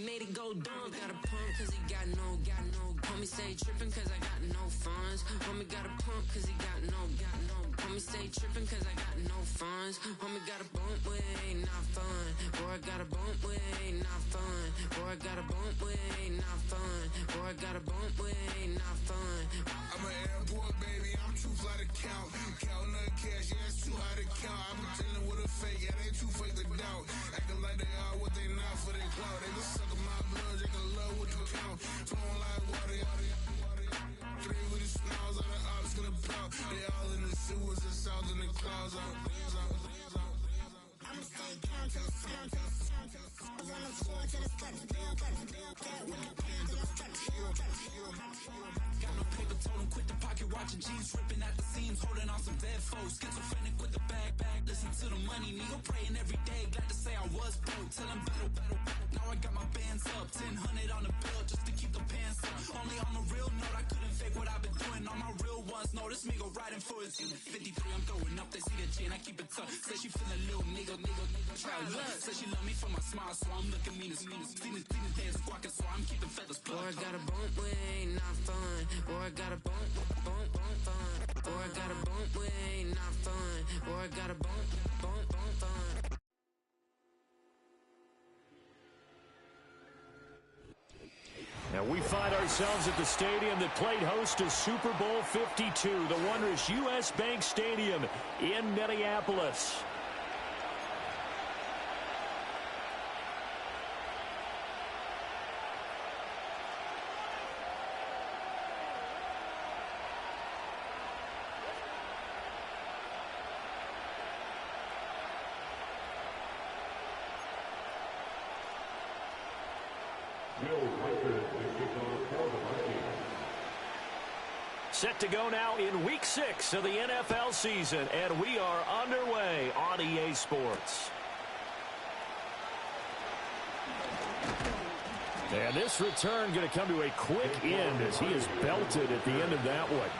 made it go dumb. Got a pump cause he got no. Homie stay trippin' cause I got no funds. Homie got a pump cause he got no. Homie stay trippin' cause I got no funds. Homie got a bump with ain't not fun. Boy, I got a bump with ain't not fun. Boy, I got a bump with ain't not fun. Boy, I got a bump with ain't not fun. I'm an airport baby, I'm too fly to count. Counting the cash, yeah, it's too high to count. I'm pretending with a fake, yeah, they too fake to doubt. Acting like they are what they not for their clout. They just suckin' my blood, they can love what you count. Flowing like water, three with the smiles on the ops gonna proud. They all in the sewers and south in the clouds. I'ma stay down to the sound, to the sound, to the sound. On the floor to the steps, build, that with the band to the steps. Got no paper, told him quit the pocket, watching jeans ripping at the seams, holding on some dead foes. Schizophrenic with the bag, listen to the money, nigga praying every day. Glad to say I was broke, till I'm battle. Now I got my bands up, 1000 on the bill just to keep the pants up. Only on the real note, I couldn't fake what I've been doing. All my real ones know this nigga riding for his 53, I'm throwing up, they see the chain, I keep it tough. Say she feeling little nigga, try luck. Say she love me for my smile, so I'm looking mean as Seen his days squawking, so I'm keeping feathers plucked. Boy, I got a bump with ain't not fun. Boy, I got a bump fun. Boy, I got a bump with ain't not fun. Boy, I got a bump fun. Now we find ourselves at the stadium that played host to Super Bowl 52, the wondrous U.S. Bank Stadium in Minneapolis. Set to go now in Week 6 of the NFL season, and we are underway on EA Sports. And this return going to come to a quick end as he is belted at the end of that one.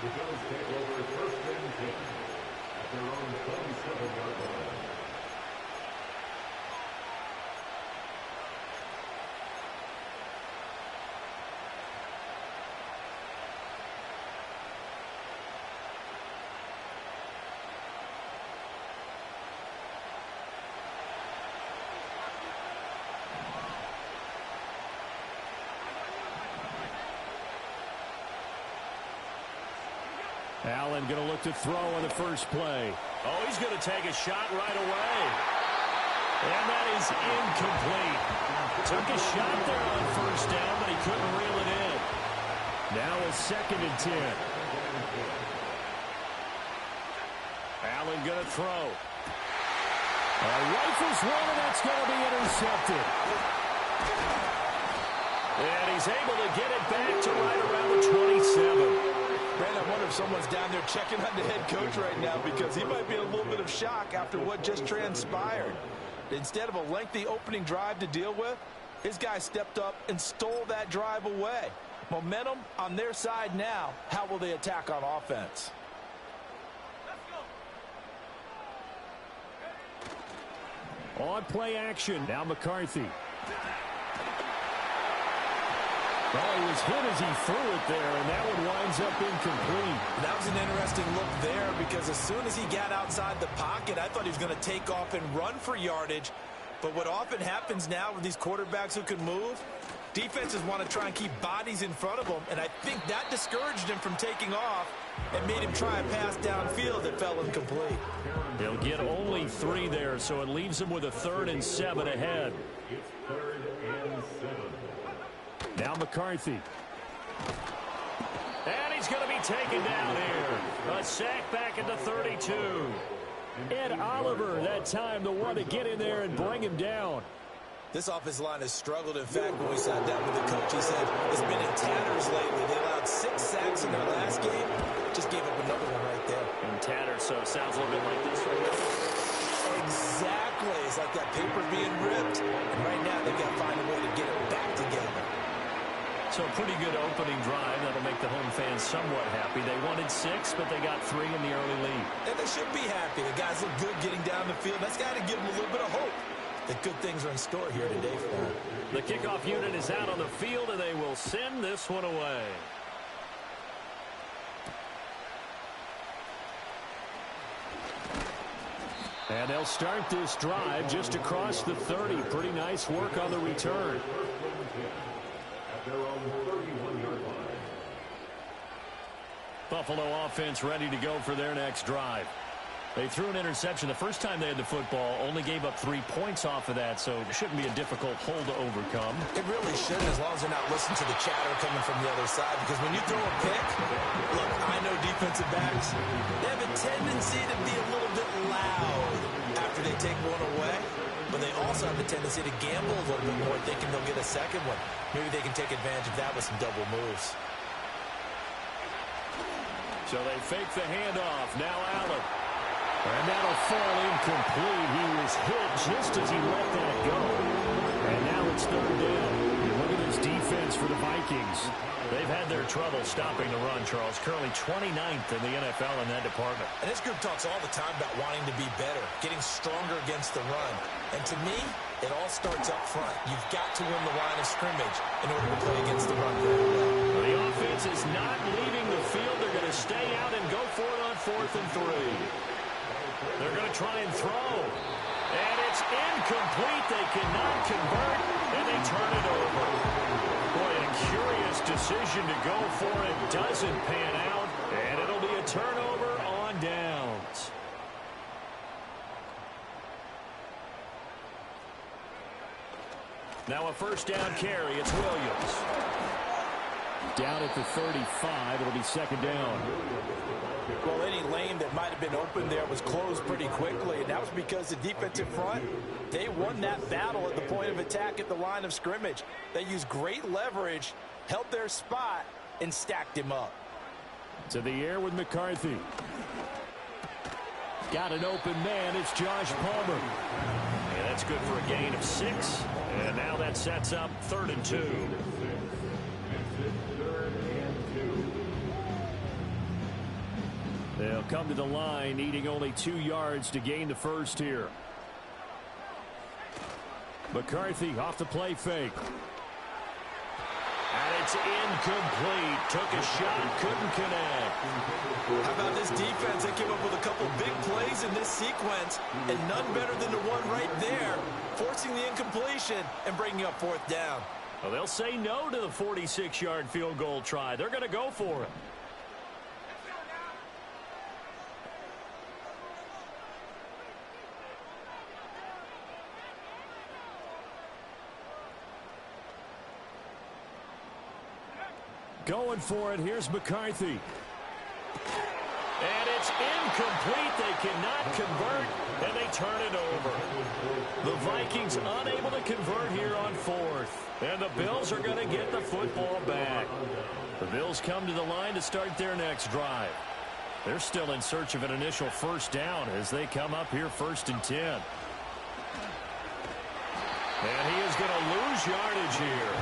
Allen going to look to throw on the first play. Oh, he's going to take a shot right away. And that is incomplete. Took a shot there on first down, but he couldn't reel it in. Now a 2nd and 10. Allen going to throw. Rifles one, and that's going to be intercepted. And he's able to get it back to right around the 27. Brandon, I wonder if someone's down there checking on the head coach right now because he might be in a little bit of shock after what just transpired. Instead of a lengthy opening drive to deal with, his guy stepped up and stole that drive away. Momentum on their side now. How will they attack on offense? On play action, now McCarthy. Well, he was hit as he threw it there, and that one winds up incomplete. That was an interesting look there because as soon as he got outside the pocket, I thought he was going to take off and run for yardage. But what often happens now with these quarterbacks who can move, defenses want to try and keep bodies in front of them, and I think that discouraged him from taking off and made him try a pass downfield that fell incomplete. They'll get only 3 there, so it leaves him with a 3rd and 7 ahead. It's 3rd and 7. Now McCarthy. And he's going to be taken down here. A sack back at the 32. Ed Oliver, that time the one to get in there and bring him down. This offensive line has struggled. In fact, when we sat down with the coach, he said it's been in tatters lately. They allowed 6 sacks in their last game. Just gave up another one right there. In tatters, so it sounds a little bit like this right now. Exactly. It's like that paper being ripped. And right now they've got to find a way to get it back together. So a pretty good opening drive. That'll make the home fans somewhat happy. They wanted 6, but they got 3 in the early lead. And they should be happy. The guys look good getting down the field. That's got to give them a little bit of hope. that good things are in store here today for them. The kickoff unit is out on the field, and they will send this one away. And they'll start this drive just across the 30. Pretty nice work on the return. Buffalo offense ready to go for their next drive. They threw an interception the first time they had the football, only gave up 3 points off of that, so it shouldn't be a difficult hole to overcome. It really shouldn't, as long as they're not listening to the chatter coming from the other side, because when you throw a pick, look, I know defensive backs, they have a tendency to be a little bit loud after they take one away, but they also have a tendency to gamble a little bit more, thinking they'll get a second one. Maybe they can take advantage of that with some double moves. So they fake the handoff. Now Allen. And that'll fall incomplete. He was hit just as he let that go. And now it's third down. And look at this defense for the Vikings. They've had their trouble stopping the run, Charles. Currently 29th in the NFL in that department. And this group talks all the time about wanting to be better, getting stronger against the run. And to me, it all starts up front. You've got to win the line of scrimmage in order to play against the run very well. The offense is not leaving the field. They're going to stay out and go for it on 4th and 3. They're going to try and throw. And it's incomplete. They cannot convert, and they turn it over. Boy, a curious decision to go for it. Doesn't pan out, and it'll be a turnover on downs. Now a first down carry. It's Williams. Down at the 35. It'll be second down. Well, any lane that might have been open there was closed pretty quickly, and that was because the defensive front, they won that battle at the point of attack at the line of scrimmage. They used great leverage, held their spot, and stacked him up. To the air with McCarthy. Got an open man. It's Josh Palmer. And that's good for a gain of 6. And now that sets up 3rd and 2. They'll come to the line, needing only 2 yards to gain the first here. McCarthy off the play fake. And it's incomplete. Took a shot, couldn't connect. How about this defense? They came up with a couple big plays in this sequence, and none better than the one right there, forcing the incompletion and bringing up 4th down. Well, they'll say no to the 46-yard field goal try. They're going to go for it. Going for it. Here's McCarthy. And it's incomplete. They cannot convert, and they turn it over. The Vikings unable to convert here on 4th. And the Bills are going to get the football back. The Bills come to the line to start their next drive. They're still in search of an initial first down as they come up here 1st and 10. And he is going to lose yardage here.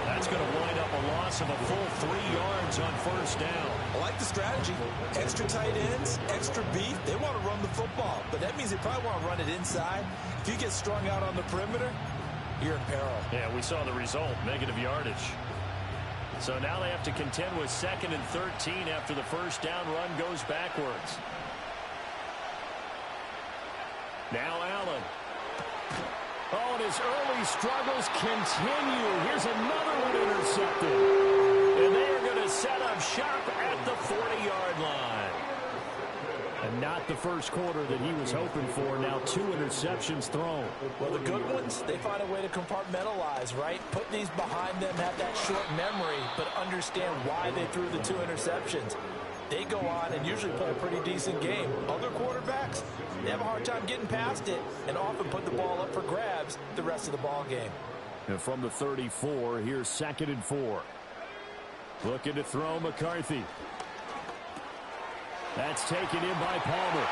That's going to wind up a loss of a full 3 yards on first down. I like the strategy. Extra tight ends, extra beef. They want to run the football, but that means they probably want to run it inside. If you get strung out on the perimeter, you're in peril. Yeah, we saw the result, negative yardage. So now they have to contend with 2nd and 13 after the first down run goes backwards. Now Allen. Oh, and his early struggles continue. Here's another one intercepted. And they are going to set up shop at the 40-yard line. And not the first quarter that he was hoping for. Now 2 interceptions thrown. Well, the good ones, they find a way to compartmentalize, right? Put these behind them, have that short memory, but understand why they threw the 2 interceptions. They go on and usually play a pretty decent game. Other quarterbacks, they have a hard time getting past it and often put the ball up for grabs the rest of the ball game. And from the 34, here's 2nd and 4. Looking to throw McCarthy. That's taken in by Palmer.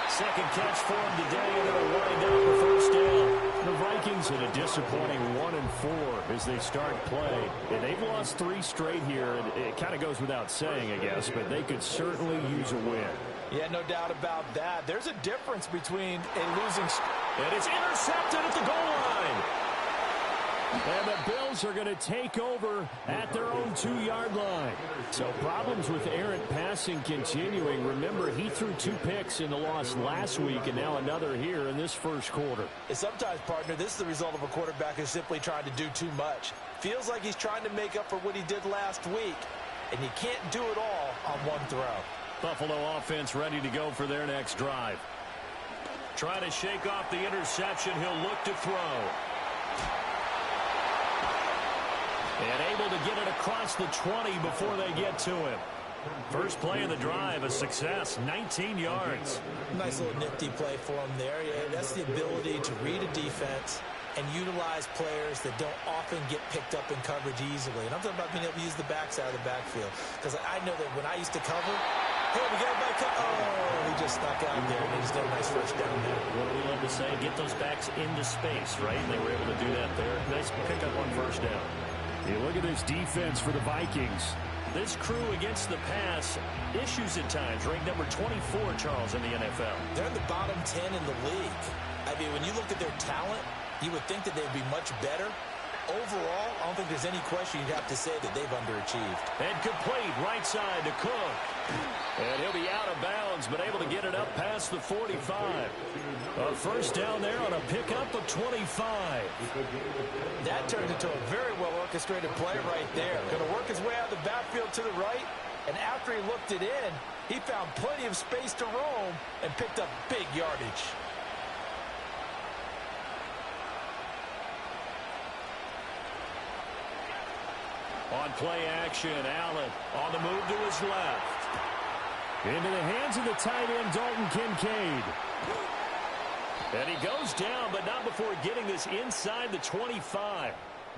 Second catch for him today, and it'll wind up the first down. The Vikings in a disappointing 1-4 as they start play. And they've lost 3 straight here, and it kind of goes without saying, I guess, but they could certainly use a win. Yeah, no doubt about that. There's a difference between a losing And it's intercepted at the goal line. And the Bills are going to take over at their own 2-yard line. So problems with errant passing continuing. Remember, he threw 2 picks in the loss last week, and now another here in this first quarter. And sometimes, partner, this is the result of a quarterback who's simply trying to do too much. Feels like he's trying to make up for what he did last week, and you can't do it all on one throw. Buffalo offense ready to go for their next drive. Trying to shake off the interception. He'll look to throw. And able to get it across the 20 before they get to him. First play of the drive, a success, 19 yards. Nice little nifty play for him there. Yeah, that's the ability to read a defense and utilize players that don't often get picked up in coverage easily. And I'm talking about being able to use the backside of the backfield. Because I know that when I used to cover, hey, we got a back. Oh, he just snuck out there, and he just got a nice first down there. What do we love to say? Get those backs into space, right? And they were able to do that there. Nice pick up on first down. You look at this defense for the Vikings. This crew against the pass, issues at times, ranked number 24, Charles, in the NFL. They're in the bottom 10 in the league. I mean, when you look at their talent, you would think that they'd be much better. Overall, I don't think there's any question you'd have to say that they've underachieved. And complete, right side to Cook. And he'll be out of bounds, but able to get it up past the 45. A first down there on a pickup of 25. That turns into a very well-orchestrated play right there. Going to work his way out of the backfield to the right, and after he looked it in, he found plenty of space to roam and picked up big yardage. On play action, Allen on the move to his left. Into the hands of the tight end, Dalton Kincaid. And he goes down, but not before getting this inside the 25.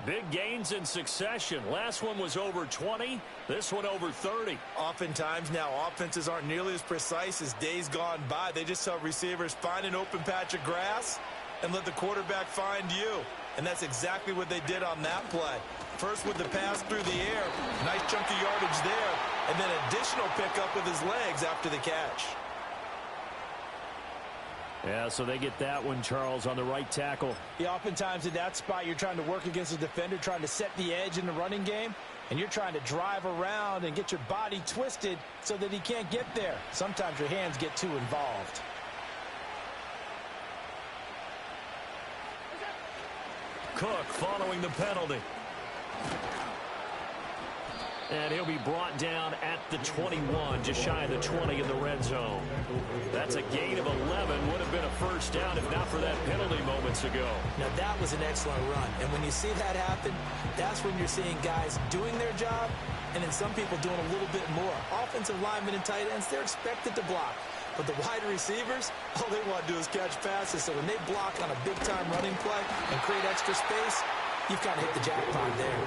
Big gains in succession. Last one was over 20. This one over 30. Oftentimes now, offenses aren't nearly as precise as days gone by. They just tell receivers, find an open patch of grass and let the quarterback find you. And that's exactly what they did on that play. First with the pass through the air. Nice chunk of yardage there. And then additional pickup with his legs after the catch. Yeah, so they get that one, Charles, on the right tackle. Yeah, oftentimes in that spot, you're trying to work against a defender, trying to set the edge in the running game, and you're trying to drive around and get your body twisted so that he can't get there. Sometimes your hands get too involved. Cook following the penalty. And he'll be brought down at the 21, just shy of the 20 in the red zone. That's a gain of 11. Would have been a first down if not for that penalty moments ago. Now, that was an excellent run. And when you see that happen, that's when you're seeing guys doing their job and then some people doing a little bit more. Offensive linemen and tight ends, they're expected to block. But the wide receivers, all they want to do is catch passes. So when they block on a big-time running play and create extra space, you've kind of hit the jackpot there.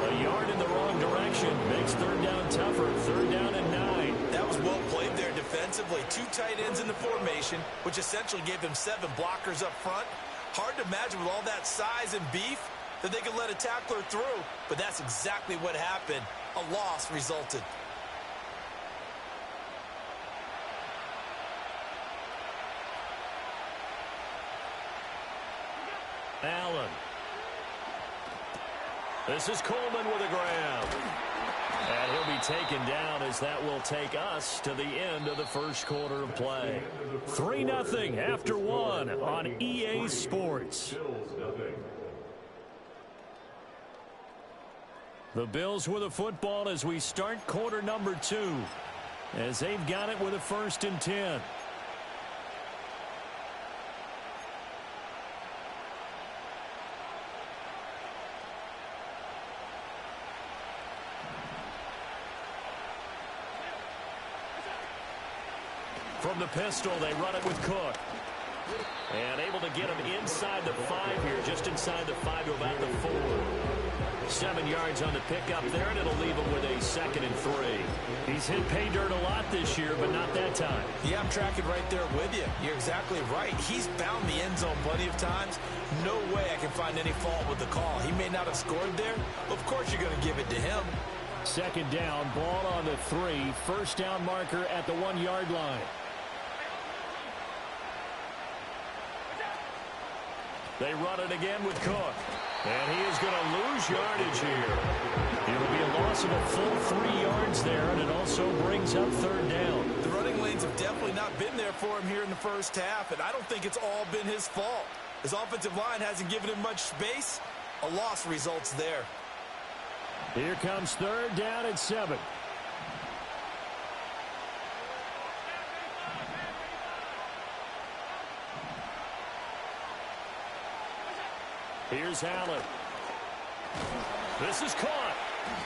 A yard in the wrong direction makes third down tougher. Third down and 9. That was well played there defensively. 2 tight ends in the formation, which essentially gave them 7 blockers up front. Hard to imagine with all that size and beef that they could let a tackler through, but that's exactly what happened. A loss resulted. Allen. This is Coleman with a grab. And he'll be taken down as that will take us to the end of the first quarter of play. 3-0 after 1 on EA Sports. The Bills with a football as we start quarter number 2. As they've got it with a 1st and 10. From the pistol, they run it with Cook. And able to get him inside the 5 here, just inside the 5 to about the 4. 7 yards on the pickup there, and it'll leave him with a 2nd and 3. He's hit pay dirt a lot this year, but not that time. Yeah, I'm tracking right there with you. You're exactly right. He's found the end zone plenty of times. No way I can find any fault with the call. He may not have scored there, but of course you're going to give it to him. 2nd down, ball on the 3. First down marker at the 1-yard line. They run it again with Cook. And he is going to lose yardage here. It'll be a loss of a full 3 yards there, and it also brings up third down. The running lanes have definitely not been there for him here in the first half, and I don't think it's all been his fault. His offensive line hasn't given him much space. A loss results there. Here comes third down at 7. Here's Allen. This is caught.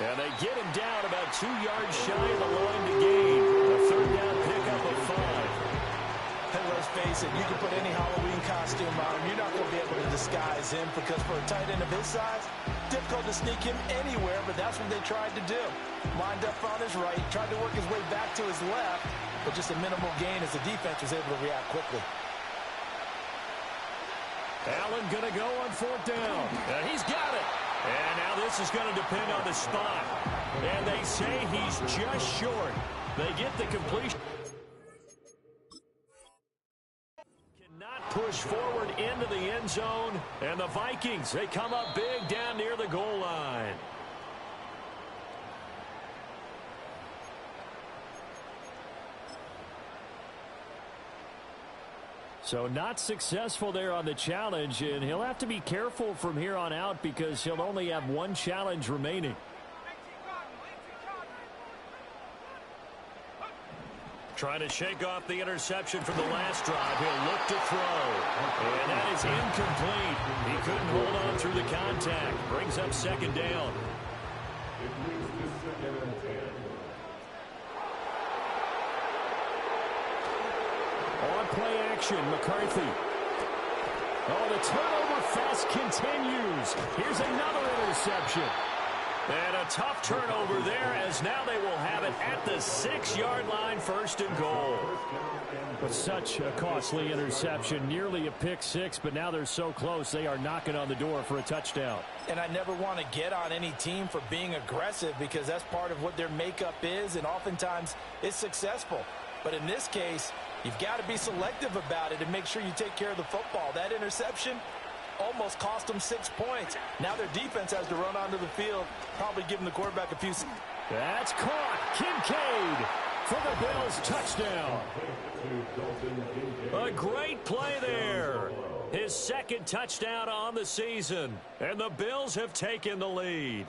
And they get him down about 2 yards shy of the line to gain. A third down pickup of 5. And let's face it, you can put any Halloween costume on him. You're not going to be able to disguise him because for a tight end of his size, difficult to sneak him anywhere, but that's what they tried to do. Lined up on his right, tried to work his way back to his left, but just a minimal gain as the defense was able to react quickly. Allen going to go on fourth down. And he's got it. And now this is going to depend on the spot. And they say he's just short. They get the completion. Cannot push forward into the end zone. And the Vikings, they come up big down near the goal line. So not successful there on the challenge, and he'll have to be careful from here on out because he'll only have 1 challenge remaining. Trying to shake off the interception from the last drive. He'll look to throw. And that is incomplete. He couldn't hold on through the contact. Brings up second down. It moves to 2nd and 10. On play action, McCarthy. Oh, the turnover fest continues. Here's another interception. And a tough turnover there as now they will have it at the 6-yard line, first and goal. But such a costly interception, nearly a pick six, but now they're so close they are knocking on the door for a touchdown. And I never want to get on any team for being aggressive because that's part of what their makeup is, and oftentimes it's successful. But in this case, you've got to be selective about it and make sure you take care of the football. That interception almost cost them 6 points. Now their defense has to run onto the field, probably giving the quarterback a few. That's caught. Kincaid for the Bills touchdown. A great play there. His 2nd touchdown on the season. And the Bills have taken the lead.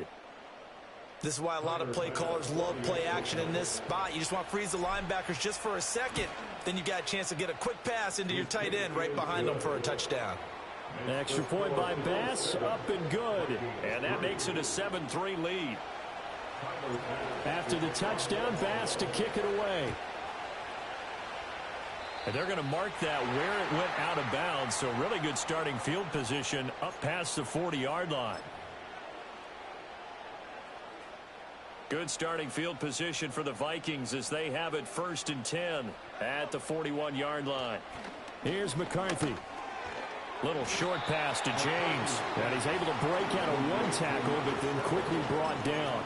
This is why a lot of play callers love play action in this spot. You just want to freeze the linebackers just for a second. Then you got a chance to get a quick pass into your tight end right behind them for a touchdown. Extra point by Bass, up and good. And that makes it a 7-3 lead. After the touchdown, Bass to kick it away. And they're going to mark that where it went out of bounds. So really good starting field position up past the 40-yard line. Good starting field position for the Vikings as they have it 1st and 10 at the 41-yard line. Here's McCarthy. Little short pass to James. And he's able to break out of 1 tackle, but then quickly brought down.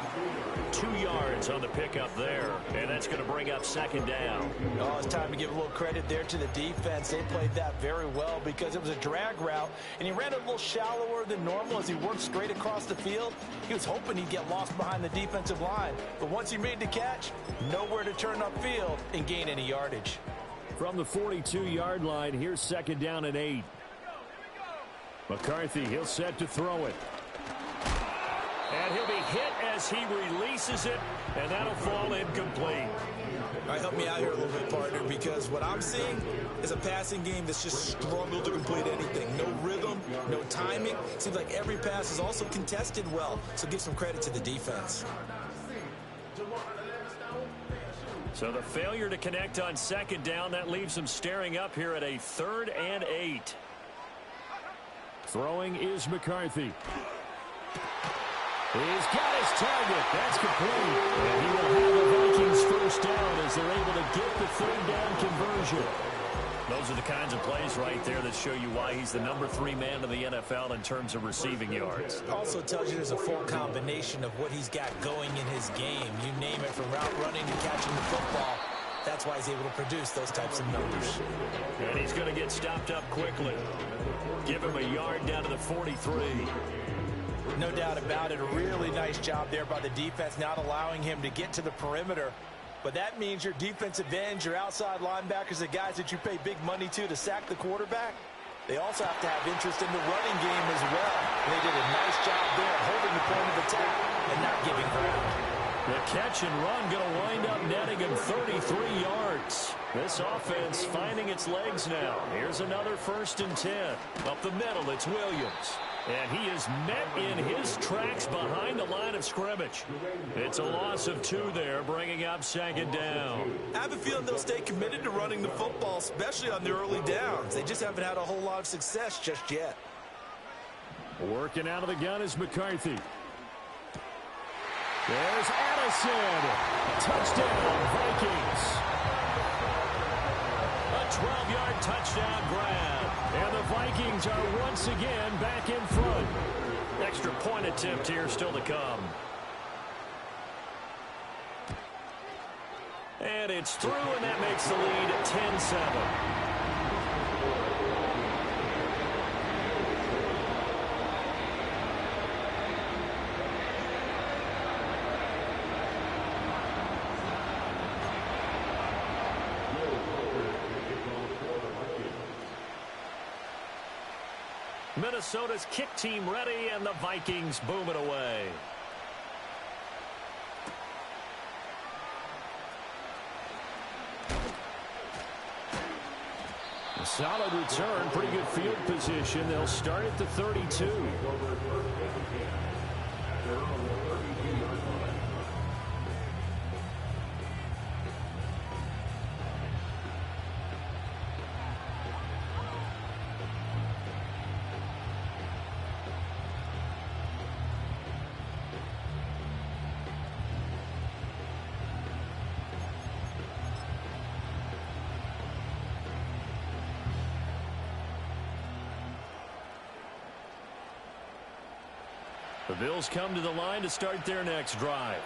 2 yards on the pickup there. And that's going to bring up 2nd down. Oh, it's time to give a little credit there to the defense. They played that very well because it was a drag route, and he ran a little shallower than normal as he worked straight across the field. He was hoping he'd get lost behind the defensive line. But once he made the catch, nowhere to turn upfield and gain any yardage. From the 42-yard line, here's 2nd down and 8. McCarthy, he'll set to throw it. And he'll be hit as he releases it, and that'll fall incomplete. All right, help me out here a little bit, partner, because what I'm seeing is a passing game that's just struggled to complete anything. No rhythm, no timing. Seems like every pass is also contested well, so give some credit to the defense. So the failure to connect on 2nd down, that leaves them staring up here at a 3rd and 8. Throwing is McCarthy. He's got his target. That's complete. And he will have the Vikings first down as they're able to get the 3rd down conversion. Those are the kinds of plays right there that show you why he's the number 3 man in the NFL in terms of receiving yards. Also tells you there's a full combination of what he's got going in his game. You name it, from route running to catching the football. That's why he's able to produce those types of numbers. And he's going to get stopped up quickly. Give him a yard down to the 43. No doubt about it. A really nice job there by the defense, not allowing him to get to the perimeter. But that means your defensive ends, your outside linebackers, the guys that you pay big money to sack the quarterback, they also have to have interest in the running game as well. And they did a nice job there holding the point of attack and not giving ground. The catch and run going to wind up netting him 33 yards. This offense finding its legs now. Here's another 1st and 10. Up the middle, it's Williams. And he is met in his tracks behind the line of scrimmage. It's a loss of 2 there, bringing up 2nd down. I have a feeling they'll stay committed to running the football, especially on the early downs. They just haven't had a whole lot of success just yet. Working out of the gun is McCarthy. There's Addison. Touchdown, Vikings. A 12-yard touchdown grab. And the Vikings are once again back in front. Extra point attempt here still to come. And it's through, and that makes the lead 10-7. Minnesota's kick team ready, and the Vikings boom it away. A solid return, pretty good field position. They'll start at the 32. The Bills come to the line to start their next drive.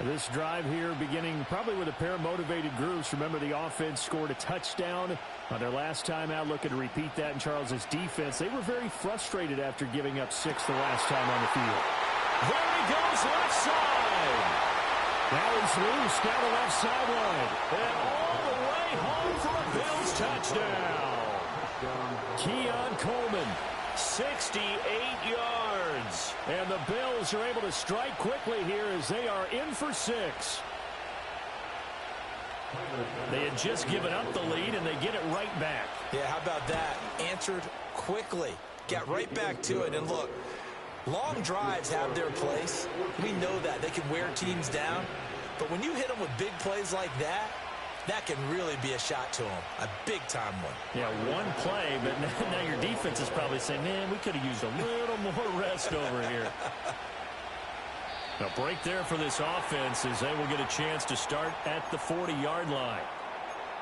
This drive here beginning probably with a pair of motivated groups. Remember, the offense scored a touchdown on their last time out, looking to repeat that in Charles's defense. They were very frustrated after giving up 6 the last time on the field. There he goes, left side. That is loose down the left sideline. And all the way home for a Bills touchdown. Keon Coleman, 68 yards. And the Bills are able to strike quickly here as they are in for 6. They had just given up the lead, and they get it right back. Yeah, how about that? Answered quickly. Got right back to it. And look, long drives have their place. We know that. They can wear teams down. But when you hit them with big plays like that, that can really be a shot to them. A big-time one. Yeah, one play, but now your defense is probably saying, man, we could have used a little more rest over here. A break there for this offense as they will get a chance to start at the 40-yard line.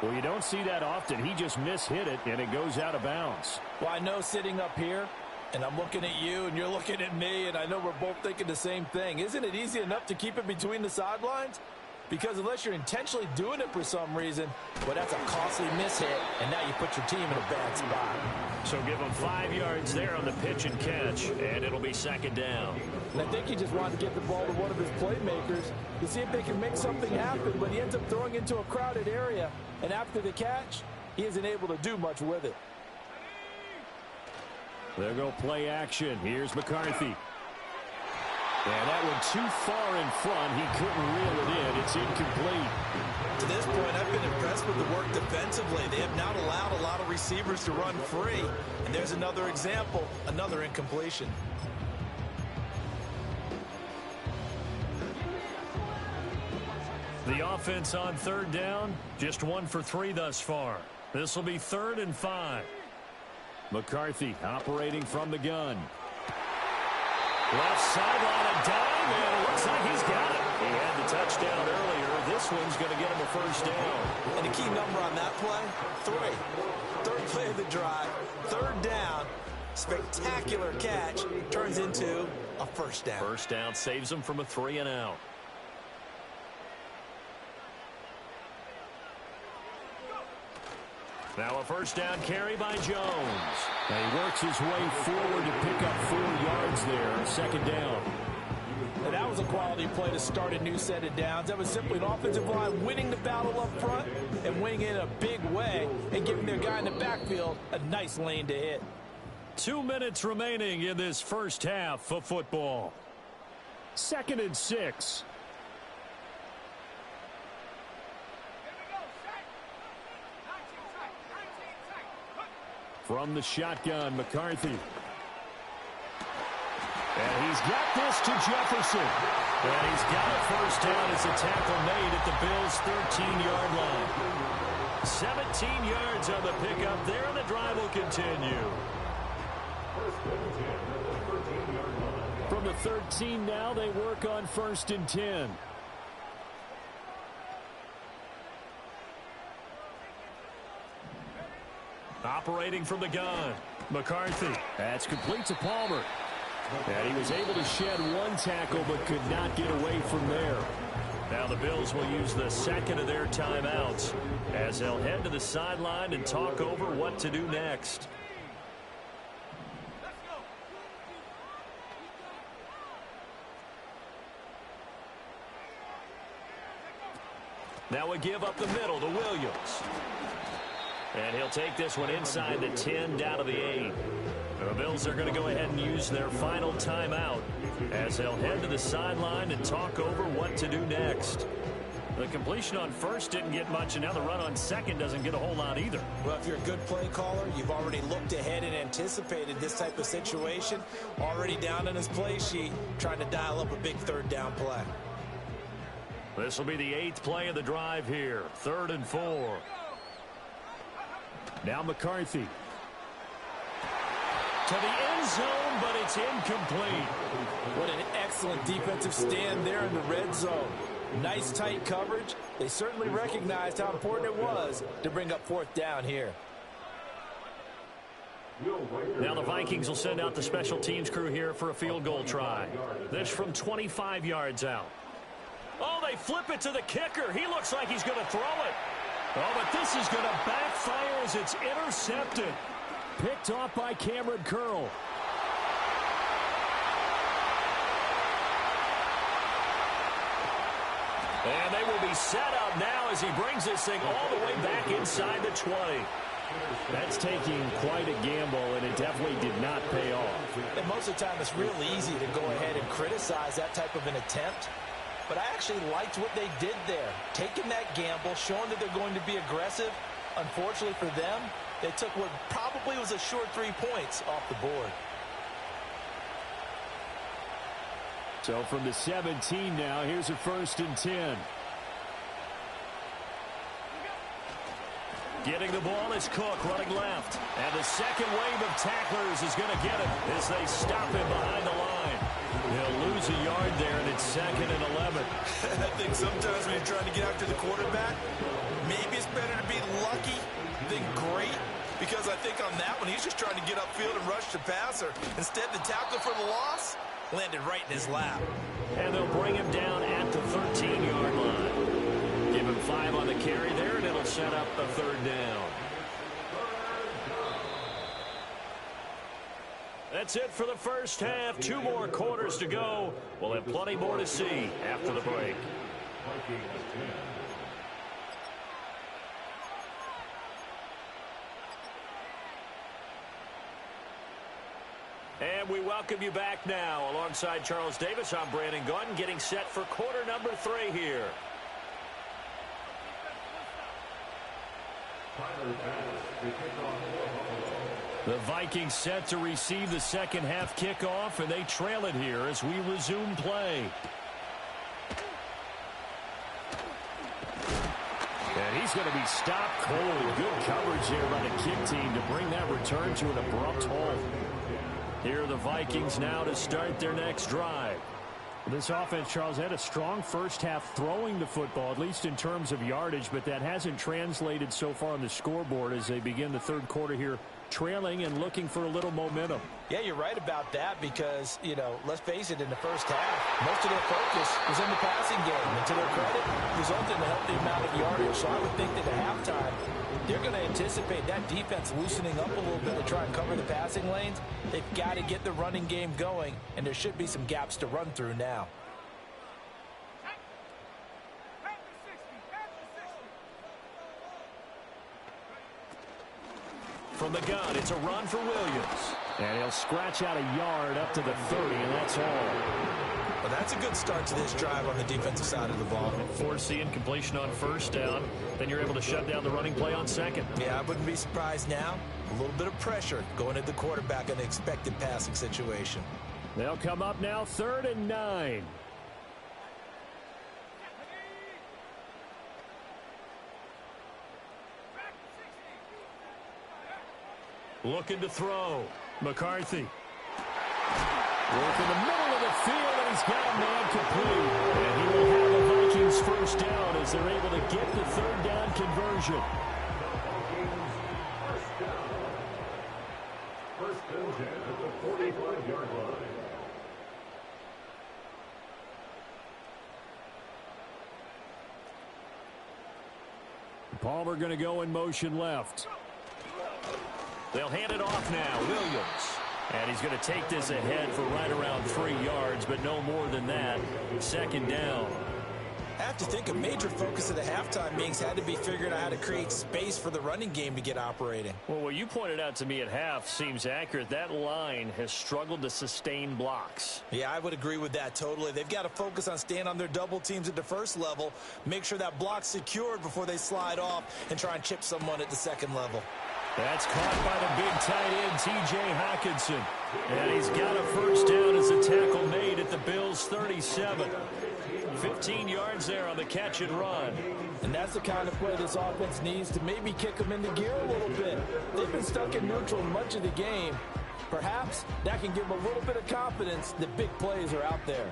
Well, you don't see that often. He just mishit it, and it goes out of bounds. Well, I know sitting up here, and I'm looking at you, and you're looking at me, and I know we're both thinking the same thing. Isn't it easy enough to keep it between the sidelines? Because unless you're intentionally doing it for some reason, well, that's a costly mishit, and now you put your team in a bad spot. So give him 5 yards there on the pitch and catch, and it'll be 2nd down. And I think he just wanted to get the ball to one of his playmakers to see if they can make something happen, but he ends up throwing into a crowded area, and after the catch, he isn't able to do much with it. There go play action. Here's McCarthy. And that one too far in front. He couldn't reel it in. It's incomplete. To this point, I've been impressed with the work defensively. They have not allowed a lot of receivers to run free. And there's another example, another incompletion. The offense on 3rd down, just 1 for 3 thus far. This will be 3rd and 5. McCarthy operating from the gun. Left sideline, a dive, and it looks like he's got it. He had the touchdown earlier. This one's going to get him a 1st down. And the key number on that play, 3. 3rd play of the drive, 3rd down. Spectacular catch turns into a 1st down. 1st down saves him from a 3 and out. Now a first down carry by Jones. And he works his way forward to pick up 4 yards there. Second down. And that was a quality play to start a new set of downs. That was simply an offensive line winning the battle up front and winning it in a big way and giving their guy in the backfield a nice lane to hit. 2 minutes remaining in this first half of football. 2nd and 6. From the shotgun, McCarthy. And he's got this to Jefferson. And he's got a first down as a tackle made at the Bills' 13-yard line. 17 yards on the pickup there, and the drive will continue. From the 13 now, they work on 1st and 10. Operating from the gun, McCarthy. That's complete to Palmer. And he was able to shed 1 tackle but could not get away from there. Now the Bills will use the second of their timeouts as they'll head to the sideline and talk over what to do next. Now we give up the middle to Williams. And he'll take this one inside the 10 down to the 8. The Bills are going to go ahead and use their final timeout as they'll head to the sideline and talk over what to do next. The completion on first didn't get much, and now the run on second doesn't get a whole lot either. Well, if you're a good play caller, you've already looked ahead and anticipated this type of situation. Already down in his play sheet, trying to dial up a big 3rd down play. This will be the 8th play of the drive here. 3rd and 4. Now McCarthy. To the end zone, but it's incomplete. What an excellent defensive stand there in the red zone. Nice tight coverage. They certainly recognized how important it was to bring up 4th down here. Now the Vikings will send out the special teams crew here for a field goal try. This from 25 yards out. Oh, they flip it to the kicker. He looks like he's going to throw it. Oh, but this is going to backfire as it's intercepted. Picked off by Cameron Curl. And they will be set up now as he brings this thing all the way back inside the 20. That's taking quite a gamble, and it definitely did not pay off. And most of the time, it's real easy to go ahead and criticize that type of an attempt. But I actually liked what they did there. Taking that gamble, showing that they're going to be aggressive. Unfortunately for them, they took what probably was a short 3 points off the board. So from the 17 now, here's a 1st and 10. Getting the ball is Cook running left. And the second wave of tacklers is going to get him as they stop him behind the line. He'll lose a yard there, and it's 2nd and 11. I think sometimes when you're trying to get after the quarterback, maybe it's better to be lucky than great. Because I think on that one, he's just trying to get upfield and rush the passer. Instead, the tackle for the loss landed right in his lap. And they'll bring him down at the 13-yard line. Give him 5 on the carry there, and it'll set up a 3rd down. That's it for the first half. 2 more quarters to go. We'll have plenty more to see after the break. And we welcome you back now. Alongside Charles Davis, I'm Brandon Gunn, getting set for quarter number 3 here. The Vikings set to receive the second half kickoff, and they trail it here as we resume play. And he's going to be stopped cold. Good coverage here by the kick team to bring that return to an abrupt halt. Here are the Vikings now to start their next drive. This offense, Charles, had a strong first half throwing the football, at least in terms of yardage, but that hasn't translated so far on the scoreboard as they begin the third quarter here trailing and looking for a little momentum. Yeah, you're right about that because, let's face it, in the first half, most of their focus was in the passing game. And to their credit, resulted in a healthy amount of yardage. So I would think that at halftime, they're going to anticipate that defense loosening up a little bit to try and cover the passing lanes. They've got to get the running game going, and there should be some gaps to run through now. From the gun, it's a run for Williams. And he'll scratch out a yard up to the 30, and that's all. Well, that's a good start to this drive on the defensive side of the ball. Force the incompletion on first down. Then you're able to shut down the running play on second. Yeah, I wouldn't be surprised now. A little bit of pressure going at the quarterback in the expected passing situation. They'll come up now 3rd and 9. Looking to throw. McCarthy. Work in the middle of the field, and he's got a man complete. And he will have the Vikings first down as they're able to get the 3rd down conversion. First and 10 at the 45-yard line. Palmer going to go in motion left. They'll hand it off now. Williams. And he's going to take this ahead for right around 3 yards, but no more than that. 2nd down. I have to think a major focus of the halftime meetings had to be figuring out how to create space for the running game to get operating. Well, what you pointed out to me at half seems accurate. That line has struggled to sustain blocks. Yeah, I would agree with that totally. They've got to focus on staying on their double teams at the first level, make sure that block's secured before they slide off and try and chip someone at the second level. That's caught by the big tight end, T.J. Hockenson. And he's got a first down as a tackle made at the Bills' 37. 15 yards there on the catch and run. And that's the kind of play this offense needs to maybe kick them into gear a little bit. They've been stuck in neutral much of the game. Perhaps that can give them a little bit of confidence that big plays are out there.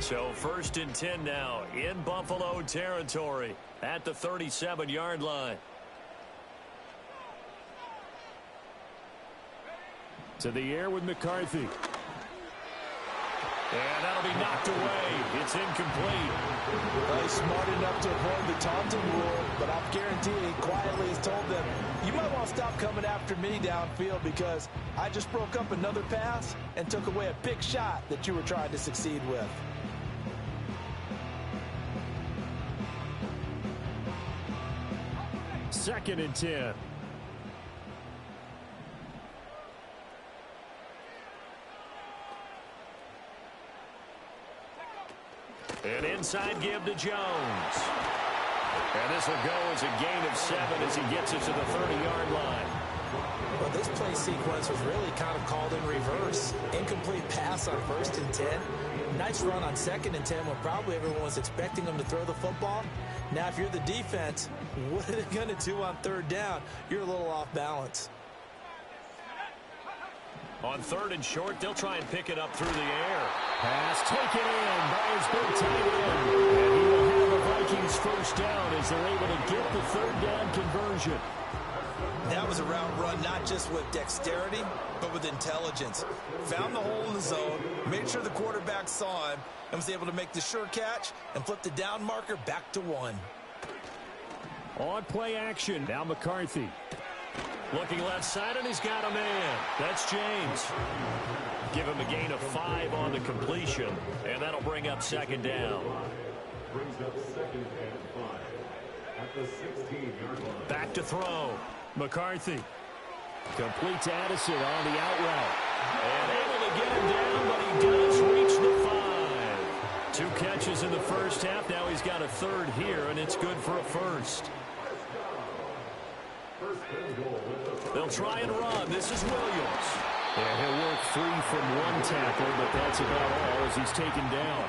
So 1st and 10 now in Buffalo territory at the 37-yard line. To the air with McCarthy. And that'll be knocked away. It's incomplete. Well, he's smart enough to avoid the taunting rule, but I'll guarantee he quietly has told them, you might want to stop coming after me downfield because I just broke up another pass and took away a big shot that you were trying to succeed with. Second and 10. An inside give to Jones. And this will go as a gain of 7 as he gets it to the 30-yard line. Well, this play sequence was really kind of called in reverse. Incomplete pass on 1st and 10. Nice run on 2nd and 10 when probably everyone was expecting him to throw the football. Now, if you're the defense, what are they going to do on 3rd down? You're a little off balance. On 3rd and short, they'll try and pick it up through the air. Pass taken in by his big tight end. And he will have the Vikings first down as they're able to get the 3rd down conversion. That was a route run not just with dexterity, but with intelligence. Found the hole in the zone, made sure the quarterback saw him, and was able to make the sure catch and flip the down marker back to 1. On play action, now McCarthy. Looking left side, and he's got a man. That's James. Give him a gain of 5 on the completion, and that'll bring up 2nd down. Brings up 2nd and 5 at the 16-yard line. Back to throw. McCarthy. Complete to Addison on the out route. And able to get him down, but he does reach the 5. 2 catches in the first half. Now he's got a 3rd here, and it's good for a 1st. They'll try and run. This is Williams. And he'll work 3 from 1 tackle, but that's about all as he's taken down.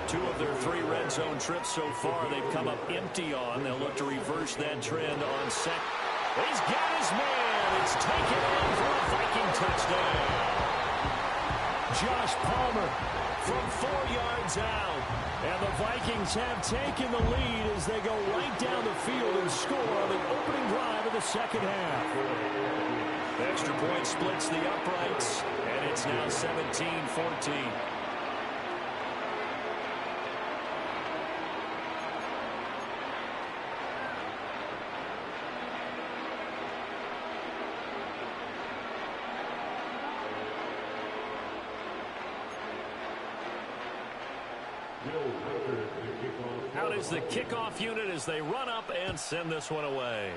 2 of their 3 red zone trips so far they've come up empty on. They'll look to reverse that trend on second. He's got his man. It's taken in for a Viking touchdown. Josh Palmer from 4 yards out. And the Vikings have taken the lead as they go right down the field and score on the opening drive of the second half. The extra point splits the uprights, and it's now 17-14. Out is the kickoff unit as they run up and send this one away.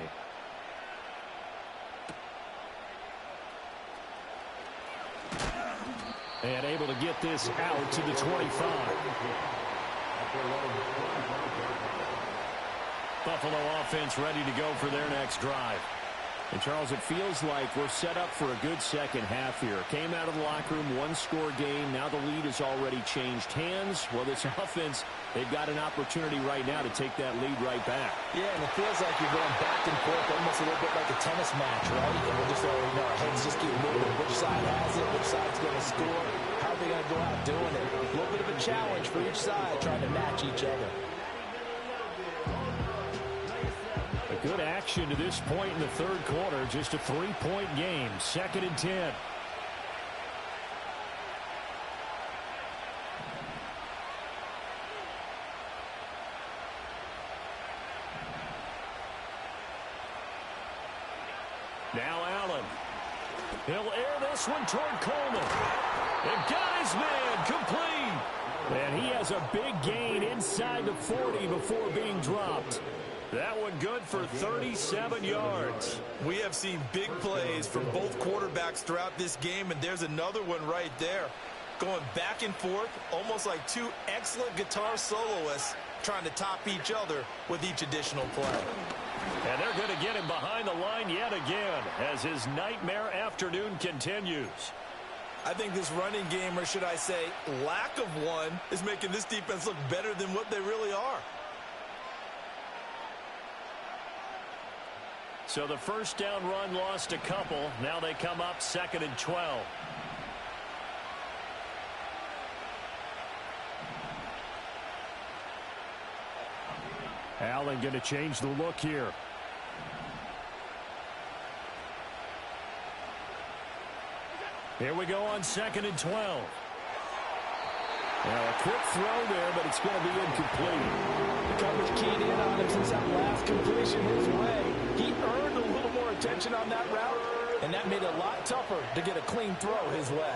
And able to get this out to the 25. Buffalo offense ready to go for their next drive. And, Charles, it feels like we're set up for a good second half here. Came out of the locker room, one-score game. Now the lead has already changed hands. Well, this offense, they've got an opportunity right now to take that lead right back. Yeah, and it feels like you're going back and forth, almost a little bit like a tennis match, right? And we're just already know our heads just keep moving. Which side has it? Which side's going to score? How are they going to go out doing it? A little bit of a challenge for each side, trying to match each other. Good action to this point in the third quarter. Just a 3-point game. 2nd and 10. Now Allen. He'll air this one toward Coleman. And got his man complete. And he has a big gain inside the 40 before being dropped. That one good for 37 yards. We have seen big plays from both quarterbacks throughout this game, and there's another one right there. Going back and forth, almost like two excellent guitar soloists trying to top each other with each additional play. And they're going to get him behind the line yet again as his nightmare afternoon continues. I think this running game, or should I say lack of one, is making this defense look better than what they really are. So the first down run lost a couple. Now they come up 2nd and 12. Allen going to change the look here. Here we go on 2nd and 12. Now a quick throw there, but it's going to be incomplete. The coverage keyed in on him since that last completion his way. He earned a little more attention on that route, and that made it a lot tougher to get a clean throw his way.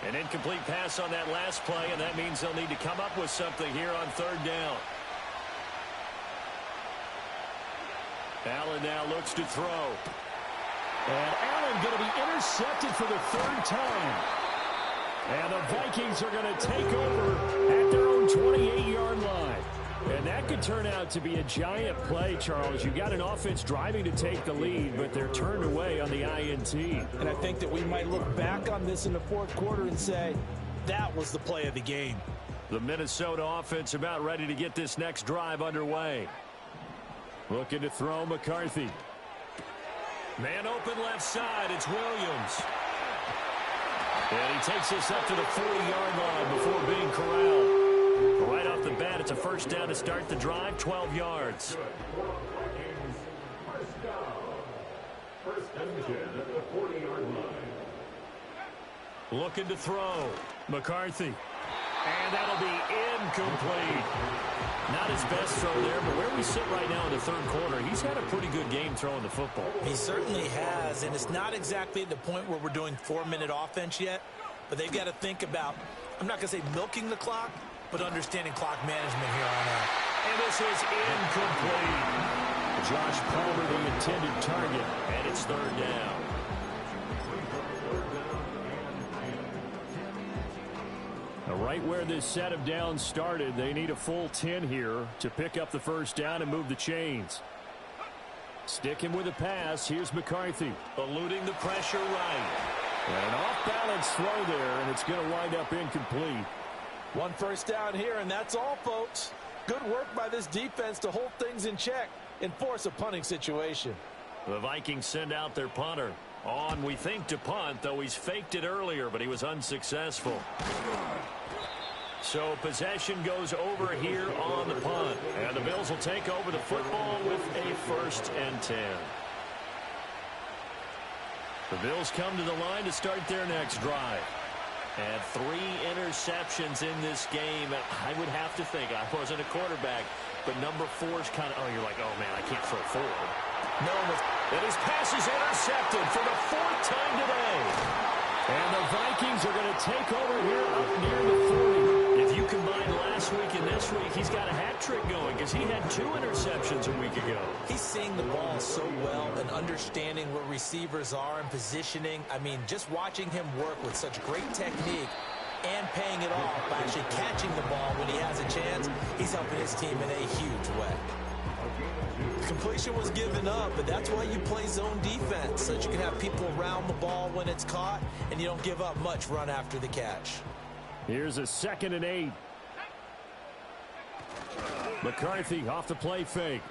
An incomplete pass on that last play, and that means they'll need to come up with something here on 3rd down. Allen now looks to throw. And Allen going to be intercepted for the 3rd time. And the Vikings are going to take over at their own 28-yard line. And that could turn out to be a giant play, Charles. You got an offense driving to take the lead, but they're turned away on the INT. And I think that we might look back on this in the 4th quarter and say, that was the play of the game. The Minnesota offense about ready to get this next drive underway. Looking to throw McCarthy. Man open left side. It's Williams. And he takes this up to the 40-yard line before being corralled. Right off the bat, it's a first down to start the drive, 12 yards. First down at the 40-yard line. Looking to throw. McCarthy. And that'll be incomplete. Not his best throw there, but where we sit right now in the 3rd quarter, he's had a pretty good game throwing the football. He certainly has, and it's not exactly at the point where we're doing 4-minute offense yet, but they've got to think about, I'm not going to say milking the clock, but understanding clock management here on out. And this is incomplete. Josh Palmer, the intended target, and it's 3rd down. Right where this set of downs started, they need a full 10 here to pick up the first down and move the chains. Sticking with the pass, here's McCarthy. Eluding the pressure right. And an off-balance throw there, and it's going to wind up incomplete. One first down here, and that's all, folks. Good work by this defense to hold things in check. and force a punting situation. The Vikings send out their punter. On, we think, to punt, though he's faked it earlier, but he was unsuccessful. So possession goes over here on the punt. And the Bills will take over the football with a 1st and 10. The Bills come to the line to start their next drive. And 3 interceptions in this game. I would have to think, I wasn't a quarterback, but number 4 is kind of, you're like, oh, man, I can't throw 4. No, and his pass is intercepted for the 4th time today. And the Vikings are going to take over here up near the 40. If you combine last week and this week, he's got a hat trick going because he had 2 interceptions a week ago. He's seeing the ball so well and understanding where receivers are and positioning. I mean, just watching him work with such great technique and paying it off by actually catching the ball when he has a chance, he's helping his team in a huge way. Completion was given up, but that's why you play zone defense, so that you can have people around the ball when it's caught, and you don't give up much run after the catch. Here's a 2nd and 8. McCarthy off the play fake.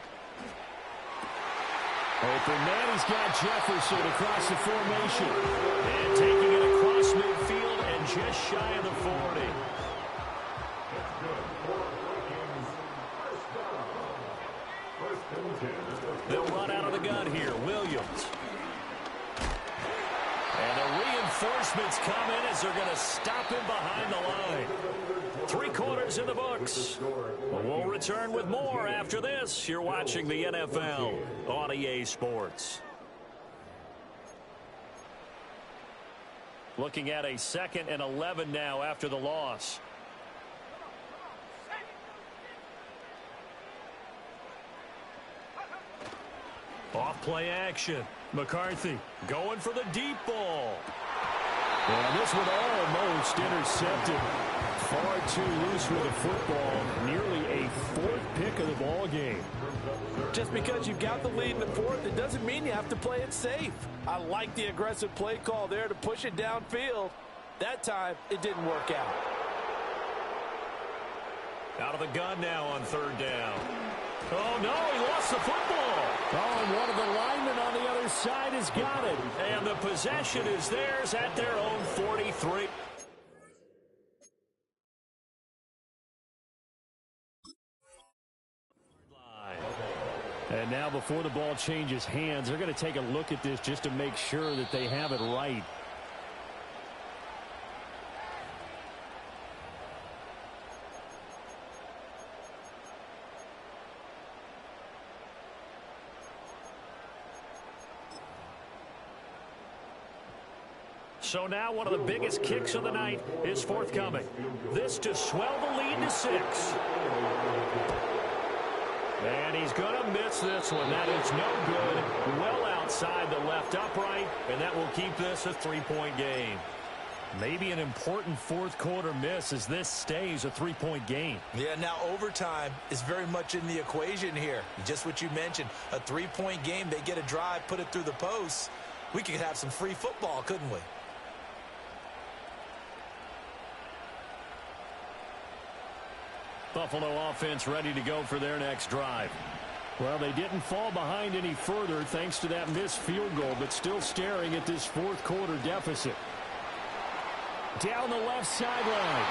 Open man, he's got Jefferson across the formation. And taking it across midfield and just shy of the 40. They'll run out of the gun here. Williams. And the reinforcements come in as they're going to stop him behind the line. 3 quarters in the books. We'll return with more after this. You're watching the NFL on EA Sports. Looking at a 2nd and 11 now after the loss. Off play action. McCarthy going for the deep ball. And this one almost intercepted. Far too loose with the football. Nearly a 4th pick of the ball game. Just because you've got the lead in the 4th, it doesn't mean you have to play it safe. I like the aggressive play call there to push it downfield. That time, it didn't work out. Out of the gun now on 3rd down. Oh, no, he lost the football. Oh, and one of the linemen on the other side has got it. And the possession is theirs at their own 43. And now before the ball changes hands, they're going to take a look at this just to make sure that they have it right. So now one of the biggest kicks of the night is forthcoming. This to swell the lead to 6. And he's going to miss this one. That is no good. Well outside the left upright, and that will keep this a 3-point game. Maybe an important 4th quarter miss as this stays a 3-point game. Yeah, now overtime is very much in the equation here. Just what you mentioned, a 3-point game. They get a drive, put it through the posts. We could have some free football, couldn't we? Buffalo offense ready to go for their next drive. Well, they didn't fall behind any further thanks to that missed field goal, but still staring at this 4th quarter deficit. Down the left sideline.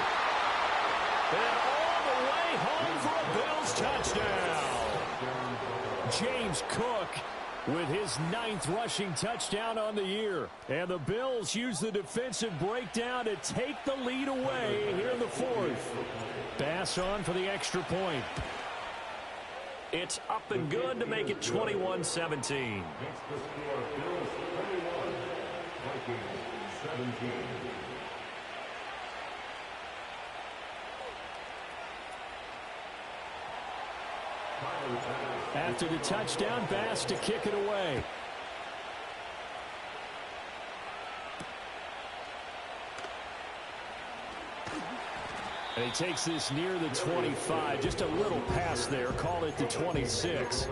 And all the way home for a Bills touchdown. James Cook with his 9th rushing touchdown on the year. And the Bills use the defensive breakdown to take the lead away here in the 4th. Bass on for the extra point. It's up and good to make it 21-17. After the touchdown, Bass to kick it away. And he takes this near the 25. Just a little pass there. Call it the 26.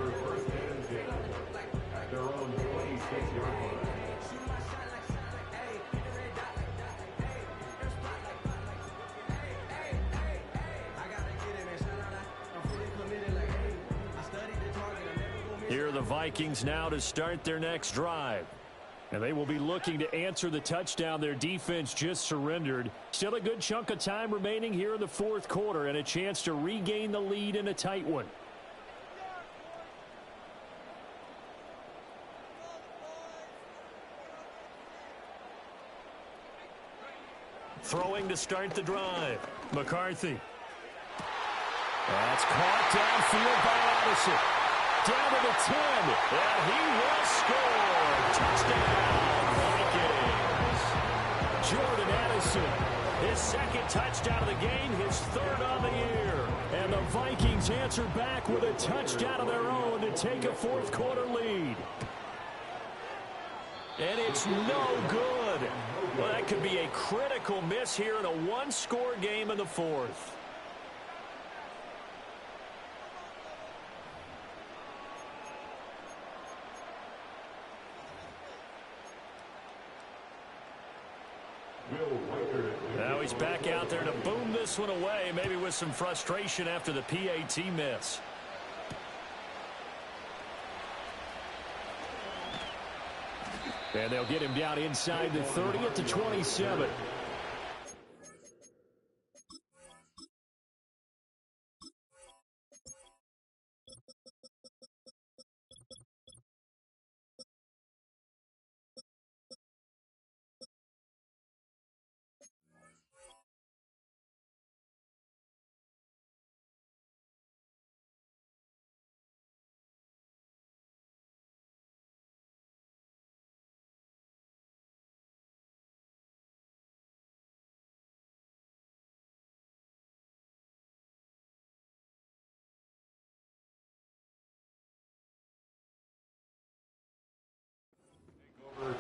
Here are the Vikings now to start their next drive. And they will be looking to answer the touchdown their defense just surrendered. Still a good chunk of time remaining here in the fourth quarter and a chance to regain the lead in a tight one. Throwing to start the drive. McCarthy. That's caught downfield by Addison. Down to the 10, and he will score. Touchdown, Vikings. Jordan Addison, his second touchdown of the game, his third on the year. And the Vikings answer back with a touchdown of their own to take a fourth quarter lead. And it's no good. Well, that could be a critical miss here in a one-score game in the fourth. Now he's back out there to boom this one away, maybe with some frustration after the PAT miss. And they'll get him down inside the 30 at the 27.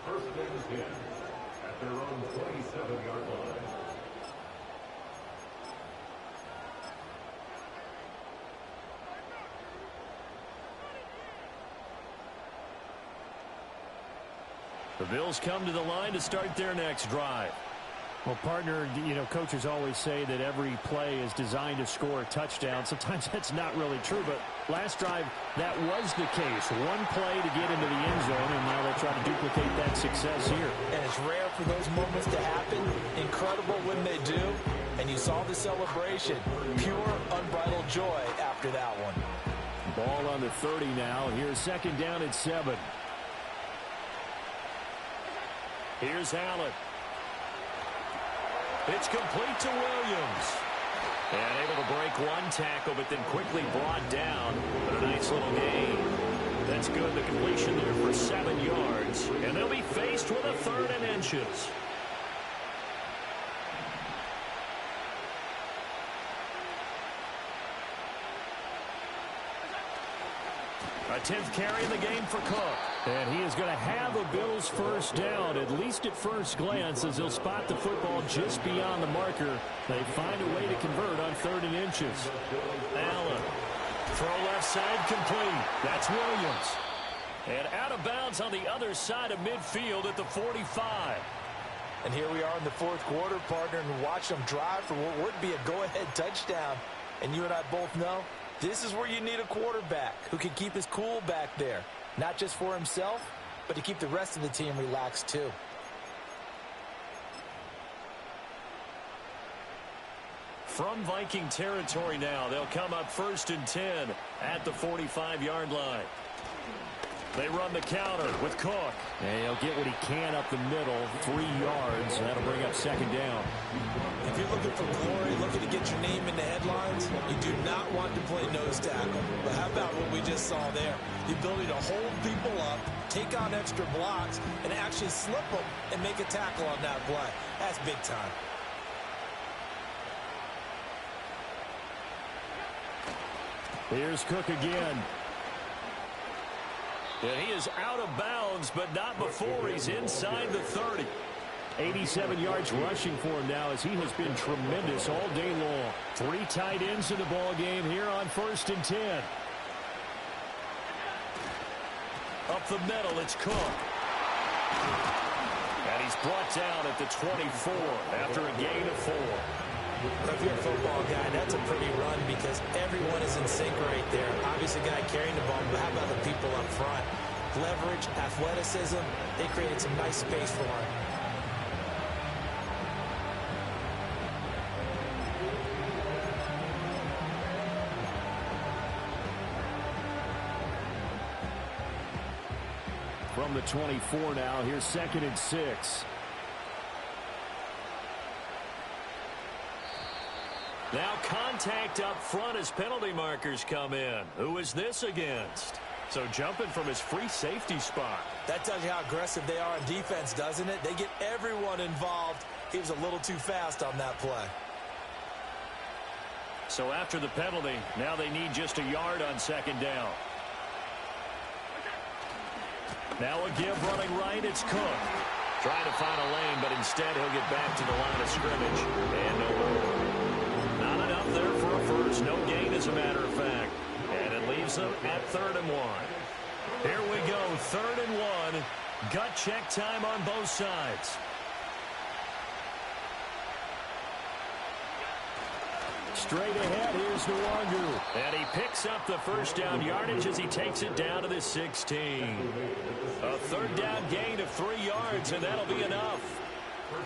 First and 10 at their own 27-yard line. The Bills come to the line to start their next drive. Well, partner, you know, coaches always say that every play is designed to score a touchdown. Sometimes that's not really true, but last drive, that was the case. One play to get into the end zone, and now they'll try to duplicate that success here. And it's rare for those moments to happen. Incredible when they do. And you saw the celebration. Pure, unbridled joy after that one. Ball on the 30 now. Here's second down at 7. Here's Allen. It's complete to Williams. And able to break one tackle, but then quickly brought down. But a nice little gain. That's good. The completion there for 7 yards. And they'll be faced with a 3rd and inches. A 10th carry in the game for Cook. And he is going to have a Bills first down, at least at first glance, as he'll spot the football just beyond the marker. They find a way to convert on 3rd and inches. Allen. Throw left side complete. That's Williams. And out of bounds on the other side of midfield at the 45. And here we are in the fourth quarter, partner, and watch them drive for what would be a go-ahead touchdown. And you and I both know this is where you need a quarterback who can keep his cool back there. Not just for himself, but to keep the rest of the team relaxed too. From Viking territory now, they'll come up 1st and 10 at the 45-yard line. They run the counter with Cook. And he'll get what he can up the middle, 3 yards. That'll bring up second down. If you're looking for glory, looking to get your name in the headlines, you do not want to play nose tackle. But how about what we just saw there? The ability to hold people up, take on extra blocks, and actually slip them and make a tackle on that play. That's big time. Here's Cook again. And he is out of bounds, but not before he's inside the 30. 87 yards rushing for him now, as he has been tremendous all day long. 3 tight ends in the ball game here on 1st and 10. Up the middle, it's Cook. And he's brought down at the 24 after a gain of 4. If you're a football guy, that's a pretty run because everyone is in sync right there. Obviously, guy carrying the ball, but how about the people up front? Leverage, athleticism, they created some nice space for him. From the 24 now, here's 2nd and 6. Now contact up front as penalty markers come in. Who is this against? So jumping from his free safety spot. That tells you how aggressive they are on defense, doesn't it? They get everyone involved. He was a little too fast on that play. So after the penalty, now they need just a yard on 2nd down. Now a give running right, it's Cook. Trying to find a lane, but instead he'll get back to the line of scrimmage. And no more. Not enough there for a first. No gain, as a matter of fact. And it leaves them at 3rd and 1. Here we go, 3rd and 1. Gut check time on both sides. Straight ahead, here's Nwangu. And he picks up the first down yardage as he takes it down to the 16. A 3rd down gain of 3 yards, and that'll be enough.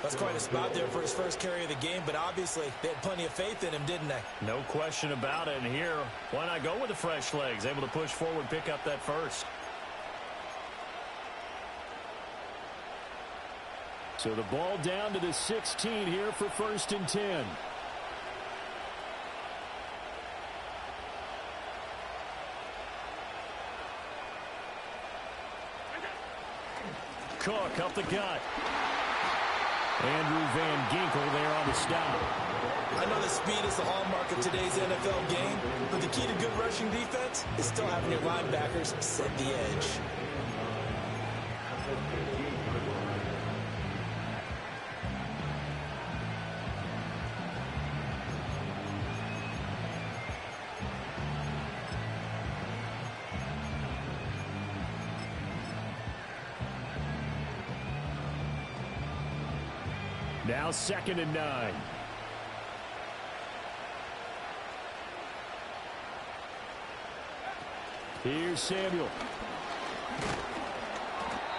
That's quite a spot there for his first carry of the game, but obviously they had plenty of faith in him, didn't they? No question about it. And here, why not go with the fresh legs? Able to push forward, pick up that first. So the ball down to the 16 here for 1st and 10. Cook up the gut. Andrew Van Ginkel there on the stop. I know that speed is the hallmark of today's NFL game, but the key to good rushing defense is still having your linebackers set the edge. Now 2nd and 9. Here's Samuel.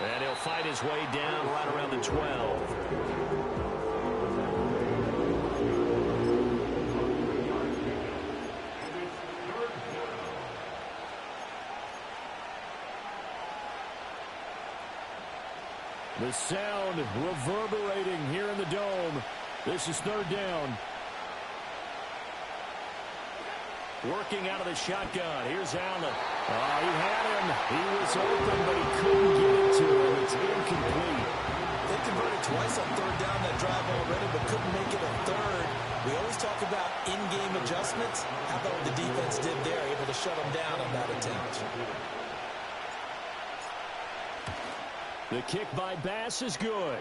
And he'll fight his way down right around the 12. The sound reverberating here in the dome. This is 3rd down. Working out of the shotgun. Here's Allen. He had him. He was open, but he couldn't get it to him. It's incomplete. They converted twice on 3rd down that drive already, but couldn't make it a 3rd. We always talk about in-game adjustments. How about what the defense did there, able to shut them down on that attempt? The kick by Bass is good.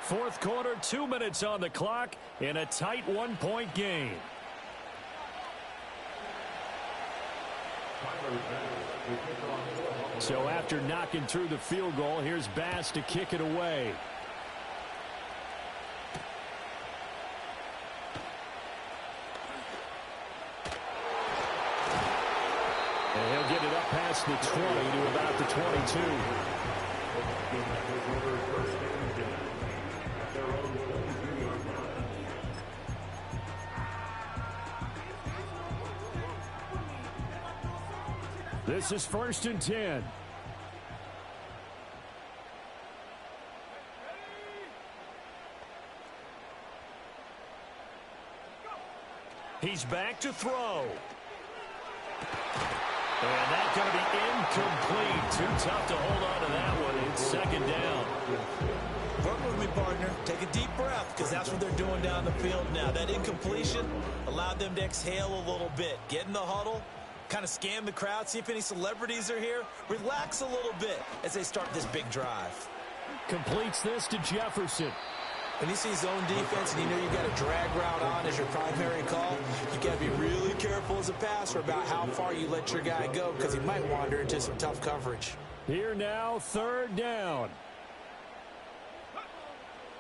4th quarter, 2 minutes on the clock in a tight 1-point game. So after knocking through the field goal, here's Bass to kick it away. And he'll get it up past the 20 to about the 22. This is 1st and 10. He's back to throw. And that's going to be incomplete. Too tough to hold on to that one. It's 2nd down. Work with me, partner. Take a deep breath, because that's what they're doing down the field now. That incompletion allowed them to exhale a little bit. Get in the huddle, kind of scan the crowd, see if any celebrities are here. Relax a little bit as they start this big drive. Completes this to Jefferson. When you see zone defense and you know you've got a drag route on as your primary call, you got to be really careful as a passer about how far you let your guy go, because he might wander into some tough coverage. Here now, 3rd down.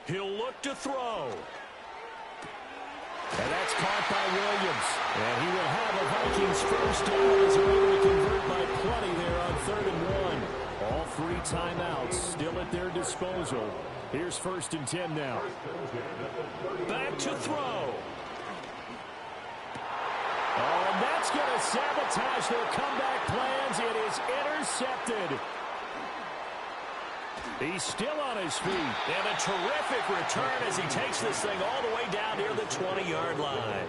He'll look to throw. And that's caught by Williams. And he will have a Vikings first down as they're able to convert by plenty there on 3rd and 1. All 3 timeouts still at their disposal. Here's 1st and 10 now. Back to throw. Oh, and that's going to sabotage their comeback plans. It is intercepted. He's still on his feet. And a terrific return as he takes this thing all the way down near the 20-yard line.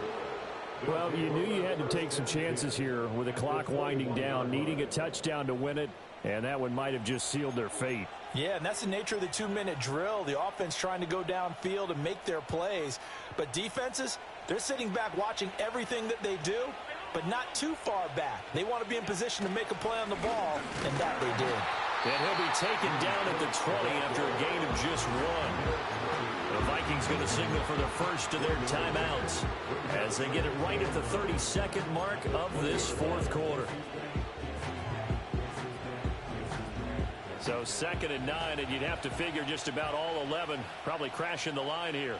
Well, you knew you had to take some chances here with the clock winding down, needing a touchdown to win it, and that one might have just sealed their fate. Yeah, and that's the nature of the 2-minute drill. The offense trying to go downfield and make their plays. But defenses, they're sitting back watching everything that they do, but not too far back. They want to be in position to make a play on the ball, and that they did. And he'll be taken down at the 20 after a gain of just 1. The Vikings going to signal for the first of their timeouts as they get it right at the 32nd mark of this 4th quarter. So 2nd and 9, and you'd have to figure just about all 11 probably crashing the line here.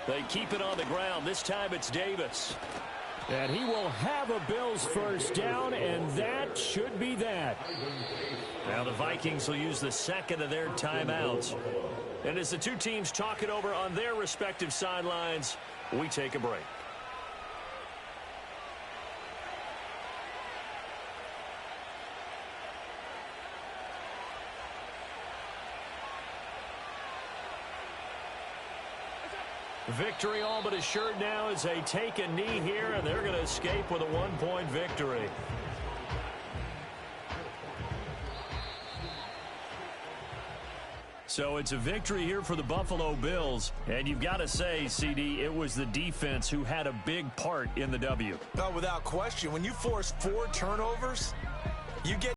They keep it on the ground. This time it's Davis. And he will have a Bills first down, and that should be that. Now the Vikings will use the 2nd of their timeouts. And as the 2 teams talk it over on their respective sidelines, we take a break. Victory all but assured now as they take a knee here, and they're going to escape with a 1-point victory. So it's a victory here for the Buffalo Bills, and you've got to say, CD, it was the defense who had a big part in the W. No, without question. When you force 4 turnovers, you get